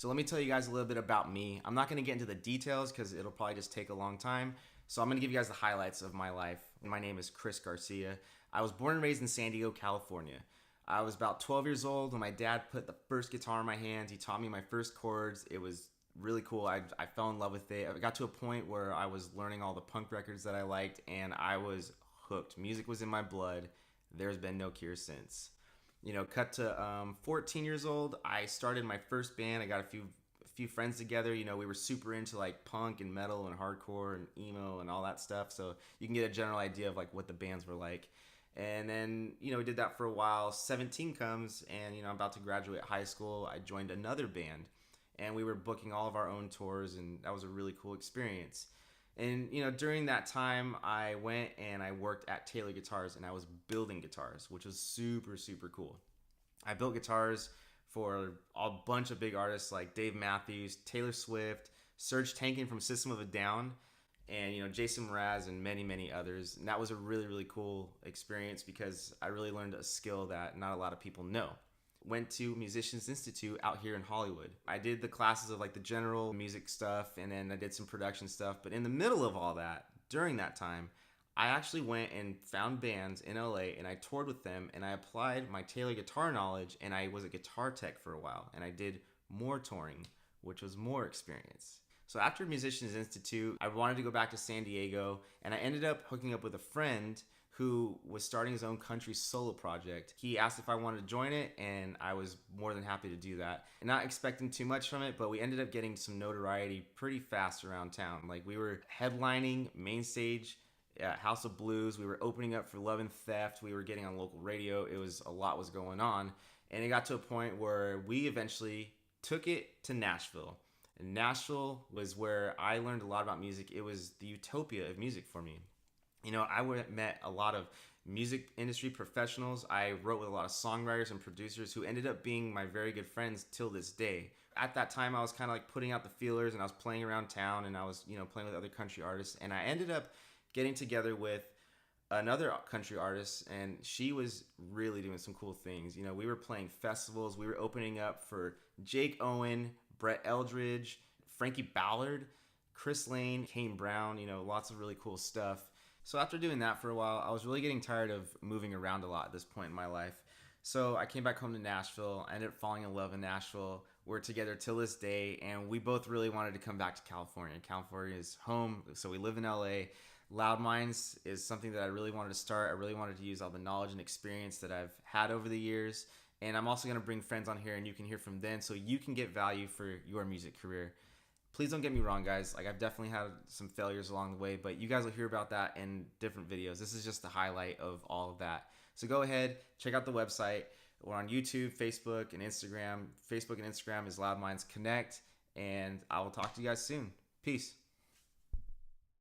So let me tell you guys a little bit about me. I'm not going to get into the details because it'll probably just take a long time. So I'm going to give you guys the highlights of my life. My name is Chris Garcia. I was born and raised in San Diego, California. I was about 12 years old when my dad put the first guitar in my hands. He taught me my first chords. It was really cool. I fell in love with it. I got to a point where I was learning all the punk records that I liked, and I was hooked. Music was in my blood. There's been no cure since. Cut to 14 years old, I started my first band. I got a few friends together. We were super into like punk and metal and hardcore and emo and all that stuff. So you can get a general idea of like what the bands were like. And then, we did that for a while. 17 comes, and, I'm about to graduate high school. I joined another band, and we were booking all of our own tours, and that was a really cool experience. And, during that time, I went and I worked at Taylor Guitars, and I was building guitars, which was super, super cool. I built guitars for a bunch of big artists like Dave Matthews, Taylor Swift, Serge Tankian from System of a Down, and Jason Mraz and many, many others. And that was a really, really cool experience because I really learned a skill that not a lot of people know. Went to Musicians Institute out here in Hollywood. I did the classes of like the general music stuff, and then I did some production stuff. But in the middle of all that, during that time, I actually went and found bands in LA, and I toured with them, and I applied my Taylor guitar knowledge, and I was a guitar tech for a while, and I did more touring, which was more experience. So after Musicians Institute, I wanted to go back to San Diego, and I ended up hooking up with a friend who was starting his own country solo project. He asked if I wanted to join it, and I was more than happy to do that. Not expecting too much from it, but we ended up getting some notoriety pretty fast around town. Like, we were headlining main stage at House of Blues. We were opening up for Love and Theft. We were getting on local radio. A lot was going on. And it got to a point where we eventually took it to Nashville. And Nashville was where I learned a lot about music. It was the utopia of music for me. I met a lot of music industry professionals. I wrote with a lot of songwriters and producers who ended up being my very good friends till this day. At that time, I was kind of like putting out the feelers, and I was playing around town, and I was, playing with other country artists. And I ended up getting together with another country artist, and she was really doing some cool things. We were playing festivals. We were opening up for Jake Owen, Brett Eldridge, Frankie Ballard, Chris Lane, Kane Brown, lots of really cool stuff. So after doing that for a while, I was really getting tired of moving around a lot at this point in my life. So I came back home to Nashville. I ended up falling in love in Nashville. We're together till this day, and we both really wanted to come back to California. California is home, so we live in LA. LoudMinds is something that I really wanted to start. I really wanted to use all the knowledge and experience that I've had over the years. And I'm also going to bring friends on here, and you can hear from them so you can get value for your music career. Please don't get me wrong, guys. Like, I've definitely had some failures along the way, but you guys will hear about that in different videos. This is just the highlight of all of that. So go ahead, check out the website. We're on YouTube, Facebook, and Instagram. Facebook and Instagram is LoudMinds Connect, and I will talk to you guys soon. Peace.